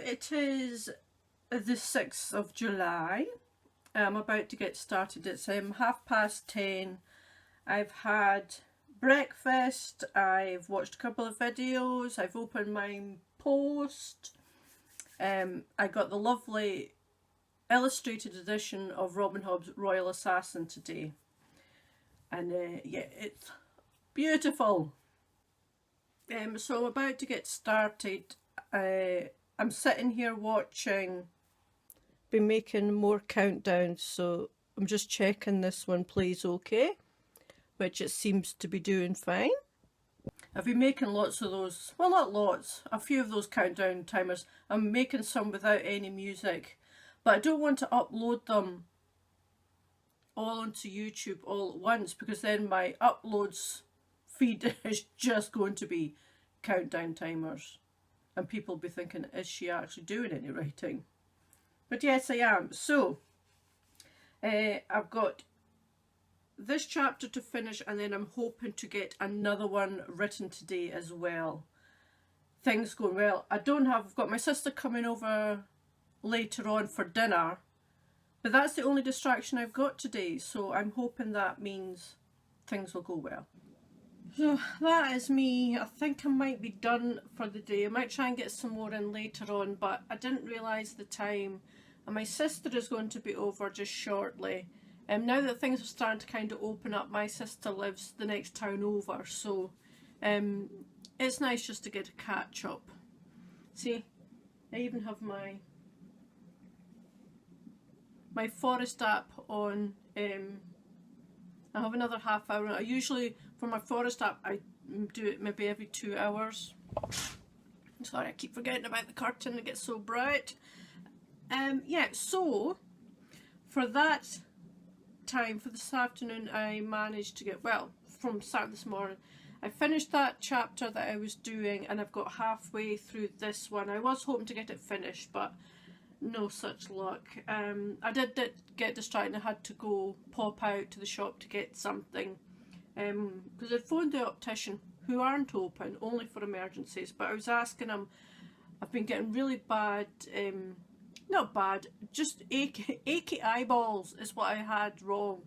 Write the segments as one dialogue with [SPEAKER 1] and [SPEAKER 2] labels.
[SPEAKER 1] it is the 6th of July. I'm about to get started. It's 10:30. I've had breakfast, I've watched a couple of videos, I've opened my post. I got the lovely illustrated edition of Robin Hood's Royal Assassin today. And yeah, it's beautiful. So I'm about to get started. I'm sitting here watching, been making more countdowns, so I'm just checking this one plays okay, which it seems to be doing fine. I've been making lots of those, well not lots, a few of those countdown timers. I'm making some without any music, but I don't want to upload them all onto YouTube all at once, because then my uploads feed is just going to be countdown timers and people will be thinking, is she actually doing any writing? But yes, I am. So I've got this chapter to finish, and then I'm hoping to get another one written today as well. Things going well. I've got my sister coming over later on for dinner, but that's the only distraction I've got today, so I'm hoping that means things will go well. So that is me. I think I might be done for the day. I might try and get some more in later on, but I didn't realise the time, and my sister is going to be over just shortly. Now that things are starting to kind of open up, my sister lives the next town over, so it's nice just to get a catch up. See, I even have my Forest app on. I have another half hour. I usually, for my Forest app, I do it maybe every 2 hours. Sorry, I keep forgetting about the curtain, it gets so bright. Yeah, so for that time, for this afternoon, I managed to get, well, from start this morning, I finished that chapter that I was doing, and I've got halfway through this one. I was hoping to get it finished, but no such luck. I did get distracted and I had to go pop out to the shop to get something, because I'd phoned the optician, who aren't open, only for emergencies, but I was asking him, I've been getting really bad, not bad, just achy eyeballs is what I had wrong.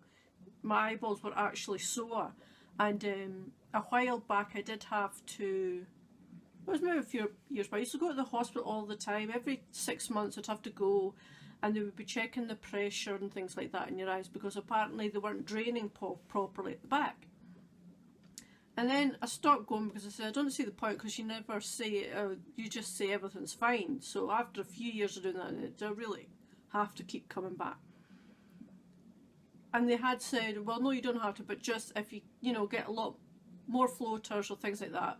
[SPEAKER 1] My eyeballs were actually sore, and a while back I did have to, it was maybe a few years back, I used to go to the hospital all the time. Every 6 months I'd have to go, and they would be checking the pressure and things like that in your eyes, because apparently they weren't draining properly at the back. And then I stopped going, because I said I don't see the point, because you never say, you just say everything's fine. So after a few years of doing that, I really have to keep coming back. And they had said, well, no, you don't have to, but just if you know, get a lot more floaters or things like that,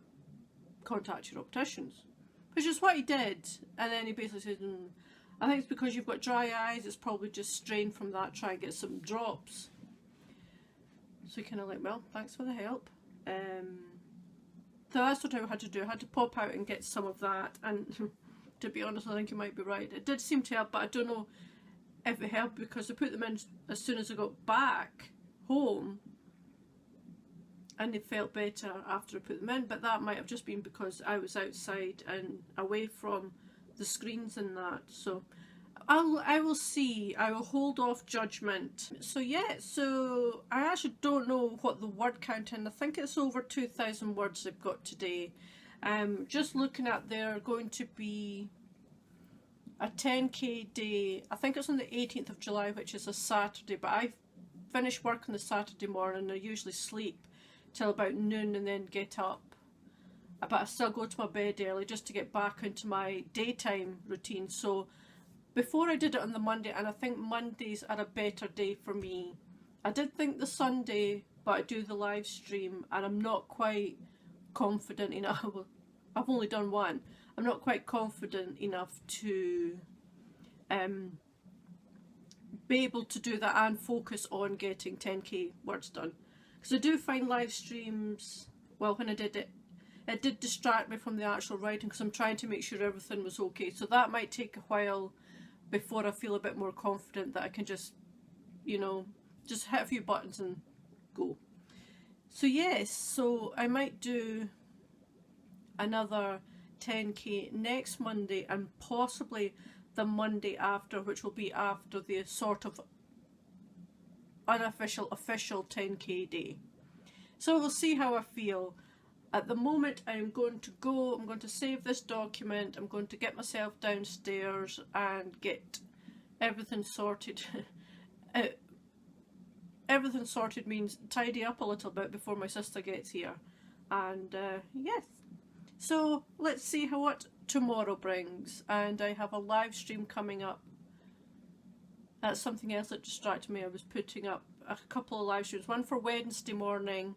[SPEAKER 1] contact your opticians, which is what he did. And then he basically said, I think it's because you've got dry eyes, it's probably just strain from that, try and get some drops. So kind of like, well, thanks for the help. So that's what I had to do. I had to pop out and get some of that, and to be honest, I think you might be right, it did seem to help, but I don't know if it helped because I put them in as soon as I got back home, and they felt better after I put them in, but that might have just been because I was outside and away from the screens and that. So I will see. I will hold off judgment. So yeah, so I actually don't know what the word count in. I think it's over 2,000 words I've got today. Just looking at, they're going to be a 10k day. I think it's on the 18th of July, which is a Saturday, but I finish work on the Saturday morning. I usually sleep till about noon and then get up, but I still go to my bed early just to get back into my daytime routine. So before I did it on the Monday, and I think Mondays are a better day for me. I did think the Sunday, but I do the live stream and I'm not quite confident enough. I've only done one. I'm not quite confident enough to be able to do that and focus on getting 10k words done. Because I do find live streams, well, when I did it, it did distract me from the actual writing, because I'm trying to make sure everything was okay. So that might take a while before I feel a bit more confident that I can just, you know, just hit a few buttons and go. So yes, so I might do another 10k next Monday and possibly the Monday after, which will be after the sort of unofficial official 10k day. So we'll see how I feel. At the moment I'm going to save this document, I'm going to get myself downstairs and get everything sorted. Everything sorted means tidy up a little bit before my sister gets here. And yes, so let's see what tomorrow brings. And I have a live stream coming up. That's something else that distracted me. I was putting up a couple of live streams, one for Wednesday morning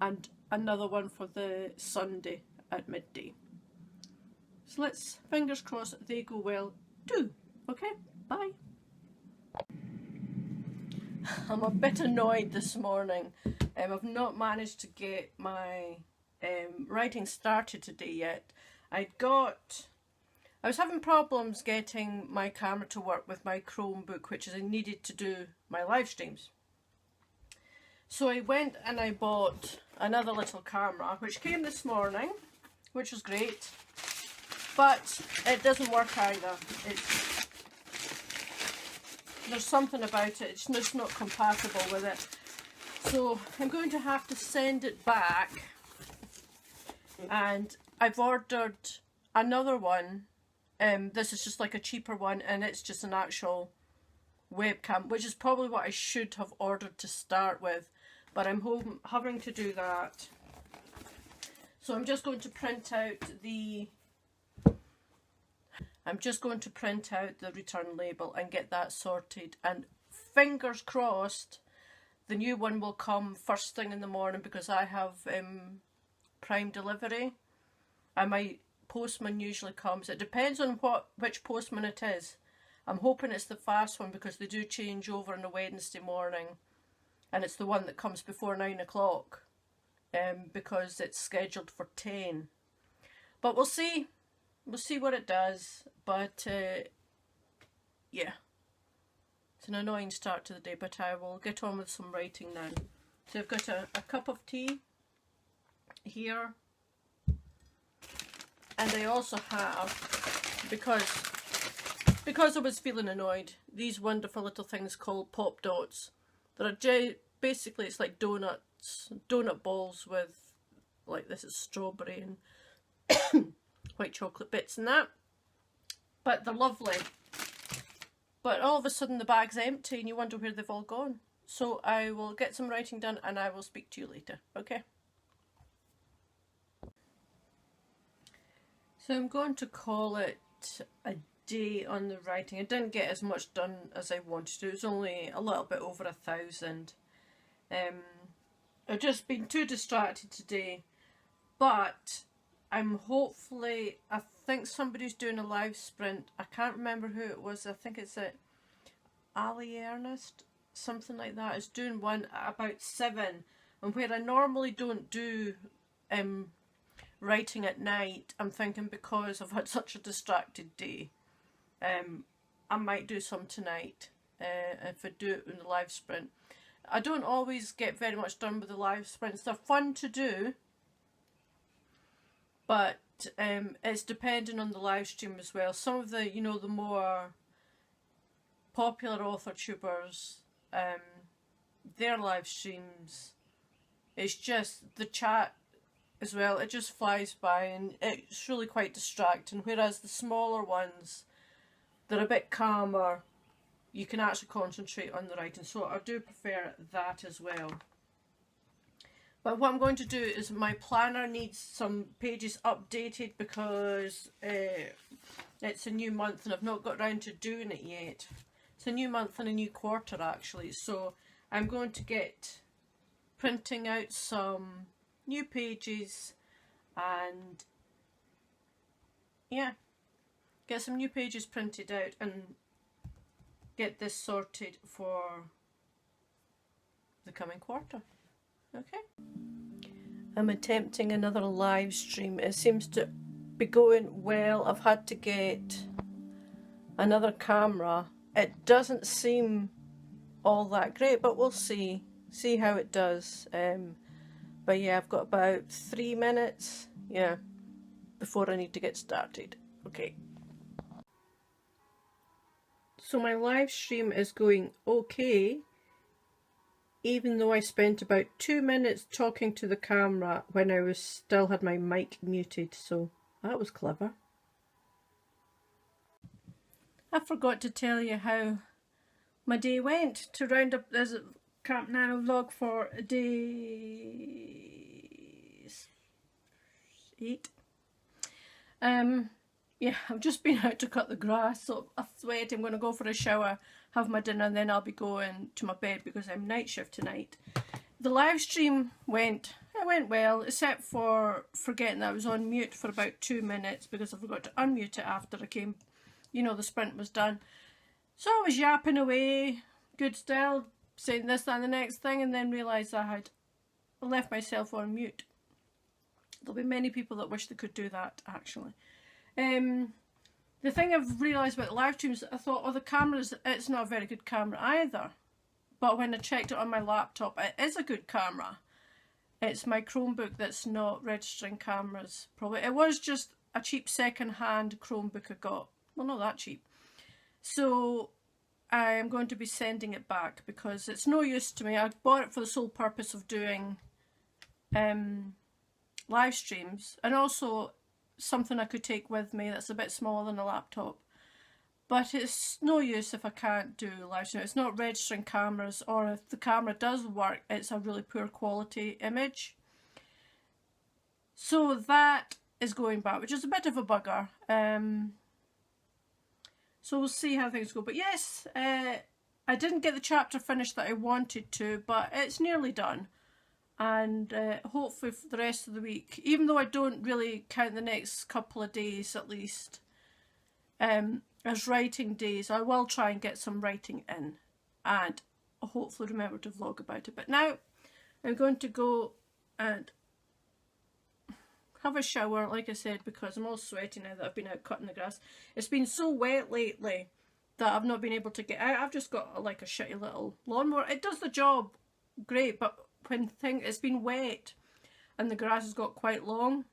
[SPEAKER 1] and another one for the Sunday at midday. So let's, fingers crossed, they go well too. Okay, bye. I'm a bit annoyed this morning. I've not managed to get my writing started today yet. I was having problems getting my camera to work with my Chromebook, which is I needed to do my live streams. So I went and I bought another little camera, which came this morning, which was great, but it doesn't work either. There's something about it, it's just not compatible with it. So I'm going to have to send it back, and I've ordered another one. This is just like a cheaper one, and it's just an actual webcam, which is probably what I should have ordered to start with, but I'm having to do that. So I'm just going to print out the return label and get that sorted, and fingers crossed the new one will come first thing in the morning, because I have Prime delivery and my postman usually comes. It depends on which postman it is. I'm hoping it's the fast one, because they do change over on a Wednesday morning, and it's the one that comes before 9 o'clock because it's scheduled for 10. But we'll see. We'll see what it does, but yeah, it's an annoying start to the day, but I will get on with some writing now. So I've got a cup of tea here, and I also have, because I was feeling annoyed, these wonderful little things called Pop Dots that are basically, it's like donut balls with, like, this is strawberry and white chocolate bits and that, but they're lovely. But all of a sudden the bag's empty and you wonder where they've all gone. So I will get some writing done and I will speak to you later, okay? So I'm going to call it a day on the writing. I didn't get as much done as I wanted to. It was only a little bit over 1,000. I've just been too distracted today, but I'm hopefully, I think somebody's doing a live sprint. I can't remember who it was. I think it's Ali Ernest, something like that, is doing one at about 7. And where I normally don't do writing at night, I'm thinking because I've had such a distracted day, I might do some tonight if I do it in the live sprint. I don't always get very much done with the live sprints. They're fun to do, but it's depending on the live stream as well. Some of the, you know, the more popular author tubers, their live streams, it's just the chat as well, it just flies by and it's really quite distracting, whereas the smaller ones, they're a bit calmer, you can actually concentrate on the writing, so I do prefer that as well. But what I'm going to do is, my planner needs some pages updated because it's a new month and I've not got around to doing it yet. It's a new month and a new quarter actually, so I'm going to get printing out some new pages and yeah, get some new pages printed out and get this sorted for the coming quarter. Okay. I'm attempting another live stream. It seems to be going well. I've had to get another camera. It doesn't seem all that great, but we'll see how it does. But yeah, I've got about 3 minutes. Yeah, before I need to get started. Okay. So my live stream is going okay, even though I spent about 2 minutes talking to the camera when I still had my mic muted, so that was clever. I forgot to tell you how my day went to round up this Campnano vlog for day 8. Yeah, I've just been out to cut the grass, so I'm sweating. I'm going to go for a shower, have my dinner, and then I'll be going to my bed because I'm night shift tonight. The live stream went well, except for forgetting that I was on mute for about 2 minutes because I forgot to unmute it after I came, you know, the sprint was done. So I was yapping away, good style, saying this, that and the next thing, and then realised I had left myself on mute. There'll be many people that wish they could do that, actually. The thing I've realised about the live streams, I thought, oh, the camera's, it's not a very good camera either. But when I checked it on my laptop, it is a good camera. It's my Chromebook that's not registering cameras, probably. It was just a cheap second-hand Chromebook I got. Well, not that cheap. So I am going to be sending it back because it's no use to me. I bought it for the sole purpose of doing live streams, and also something I could take with me that's a bit smaller than a laptop. But it's no use if I can't do live stream. It's not registering cameras, or if the camera does work, it's a really poor quality image. So that is going back, which is a bit of a bugger. So we'll see how things go. But yes, I didn't get the chapter finished that I wanted to, but it's nearly done. And hopefully for the rest of the week, even though I don't really count the next couple of days at least as writing days, I will try and get some writing in and hopefully remember to vlog about it. But now I'm going to go and have a shower, like I said, because I'm all sweaty now that I've been out cutting the grass. It's been so wet lately that I've not been able to get out. I've just got like a shitty little lawnmower. It does the job great, but when it's been wet and the grass has got quite long,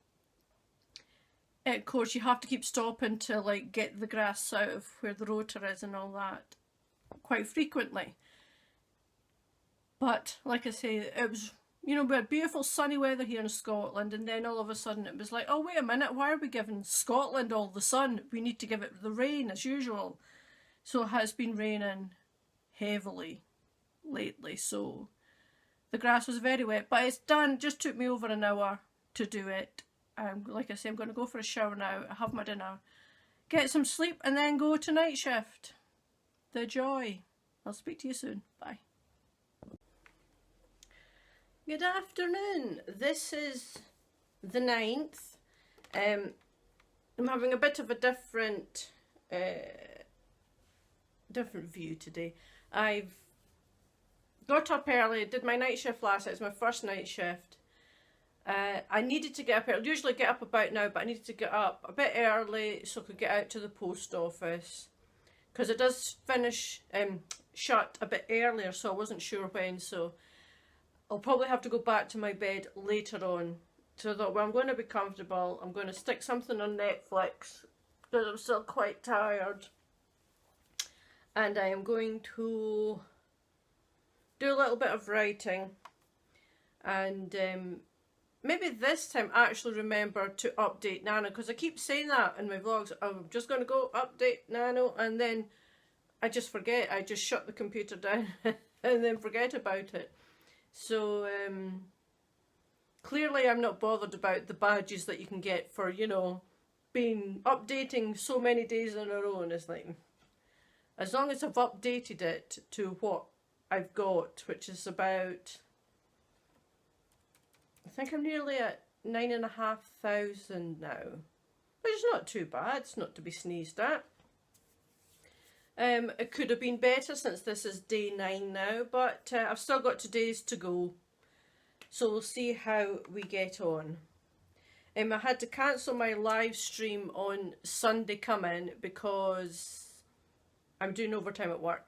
[SPEAKER 1] of course you have to keep stopping to like get the grass out of where the rotor is and all that quite frequently. But like I say, it was, you know, we had beautiful sunny weather here in Scotland, and then all of a sudden it was like, oh wait a minute, why are we giving Scotland all the sun? We need to give it the rain as usual. So it has been raining heavily lately, so the grass was very wet, but it's done. It just took me over an hour to do it. Like I say, I'm going to go for a shower now, have my dinner, get some sleep, and then go to night shift. The joy. I'll speak to you soon. Bye. Good afternoon. This is the 9th. I'm having a bit of a different view today. I've got up early, did my night shift last night. It's my first night shift. I needed to get up early. I usually get up about now, but I needed to get up a bit early so I could get out to the post office. Because it does finish, shut a bit earlier, so I wasn't sure when. So I'll probably have to go back to my bed later on. So that when I'm going to be comfortable, I'm going to stick something on Netflix because I'm still quite tired. And I am going to do a little bit of writing, and maybe this time actually remember to update Nano, because I keep saying that in my vlogs. I'm just going to go update Nano, and then I just forget. I just shut the computer down and then forget about it. So clearly I'm not bothered about the badges that you can get for, you know, being updating so many days in a row. And it's like, as long as I've updated it to what I've got, which is about, I think I'm nearly at 9,500 now, which is not too bad. It's not to be sneezed at. It could have been better since this is day 9 now, but I've still got 2 days to go, so we'll see how we get on. I had to cancel my live stream on Sunday coming because I'm doing overtime at work,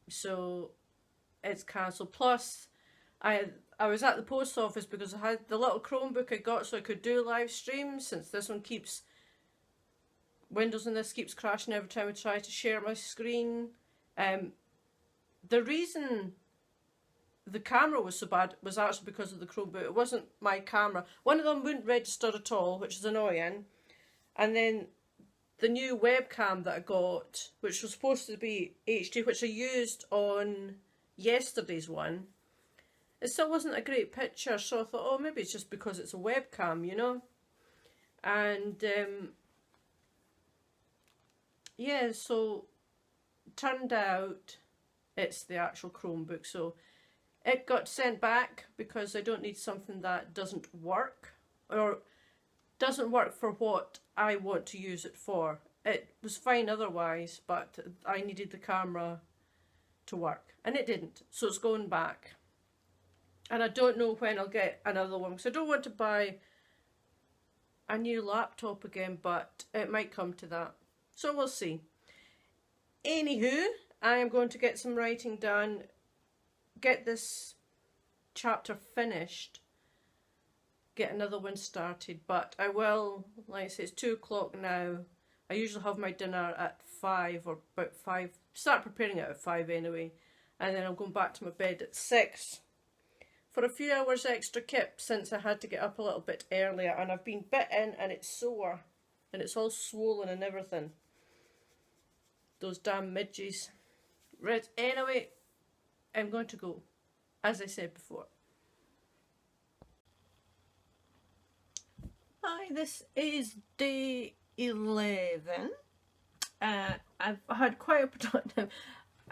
[SPEAKER 1] so it's cancelled. Plus I was at the post office because I had the little Chromebook I got so I could do live streams, since this one keeps, Windows on this keeps crashing every time I try to share my screen. The reason the camera was so bad was actually because of the Chromebook. It wasn't my camera. One of them wouldn't register at all, which is annoying. And then the new webcam that I got, which was supposed to be HD, which I used on yesterday's one, it still wasn't a great picture. So I thought, oh, maybe it's just because it's a webcam, you know. And yeah, so turned out it's the actual Chromebook. So it got sent back because I don't need something that doesn't work, or doesn't work for what I want to use it for. It was fine otherwise, but I needed the camera to work, and it didn't, so it's going back. And I don't know when I'll get another one, because I don't want to buy a new laptop again, but it might come to that, so we'll see. Anywho, I am going to get some writing done, get this chapter finished, get another one started, but I will, like I say, it's 2 o'clock now. I usually have my dinner at 5, or about 5, start preparing it at 5 anyway, and then I'm going back to my bed at 6 for a few hours extra kip, since I had to get up a little bit earlier, and I've been bitten and it's sore and it's all swollen and everything. Those damn midges. Right, anyway, I'm going to go, as I said before. Hi, this is day 11. I've had quite a productive...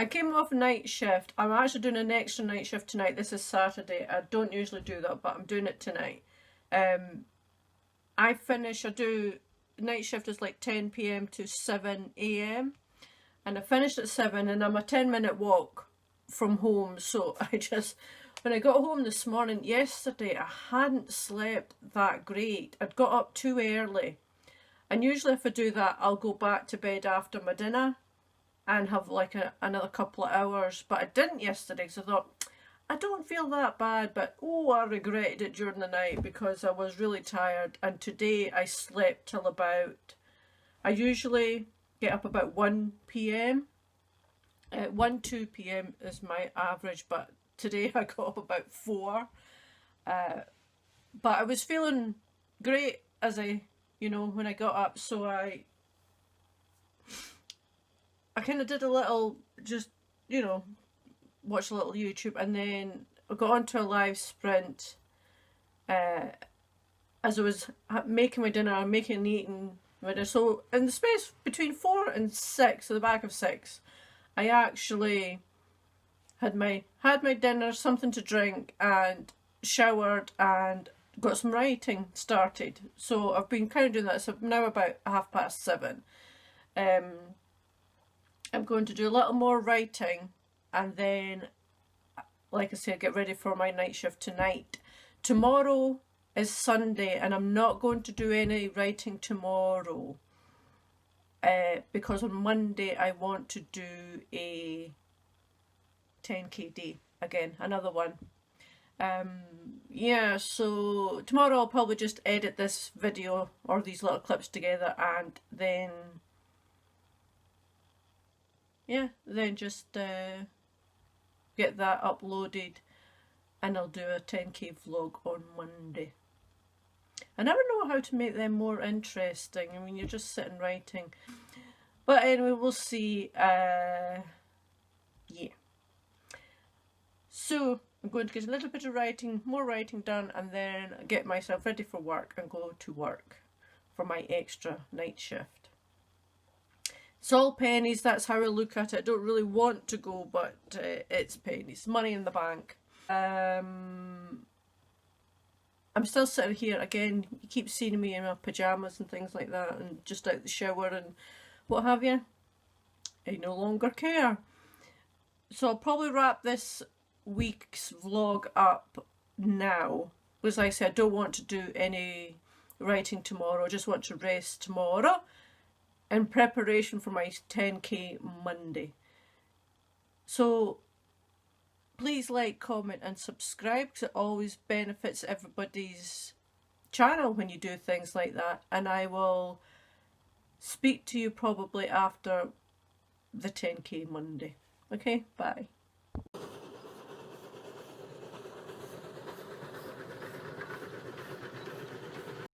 [SPEAKER 1] I came off night shift. I'm actually doing an extra night shift tonight. This is Saturday. I don't usually do that, but I'm doing it tonight. I do... Night shift is like 10 PM to 7 AM. And I finished at 7, and I'm a 10-minute walk from home. So when I got home this morning, yesterday, I hadn't slept that great. I'd got up too early. And usually if I do that, I'll go back to bed after my dinner and have like another couple of hours. But I didn't yesterday, because I thought, I don't feel that bad, but oh, I regretted it during the night because I was really tired. And today I slept till about, I usually get up about 1 PM. 2 PM is my average, but today I got up about 4. But I was feeling great when I got up, so I kind of did a little, watch a little YouTube, and then I got onto a live sprint as I was making my dinner, making and eating my dinner. So in the space between 4 and 6, so the back of 6, I actually had my dinner, something to drink, and showered and got some writing started. So I've been kind of doing that. So now about 7:30. I'm going to do a little more writing, and then, like I said, get ready for my night shift tonight. Tomorrow is Sunday, and I'm not going to do any writing tomorrow because on Monday I want to do a 10k day again, another one. Yeah, so tomorrow I'll probably just edit this video or these little clips together, and then just get that uploaded, and I'll do a 10k vlog on Monday. I never know how to make them more interesting. I mean, you're just sitting writing. But anyway, we'll see. Yeah. So I'm going to get a little bit of more writing done, and then get myself ready for work and go to work for my extra night shift. It's all pennies, that's how I look at it. I don't really want to go, but it's pennies. Money in the bank. I'm still sitting here again. You keep seeing me in my pyjamas and things like that, and just out the shower and what have you. I no longer care. So I'll probably wrap this week's vlog up now, because like I said, I don't want to do any writing tomorrow. I just want to rest tomorrow in preparation for my 10k Monday. So please like, comment and subscribe, because it always benefits everybody's channel when you do things like that. And I will speak to you probably after the 10k Monday. Okay, bye.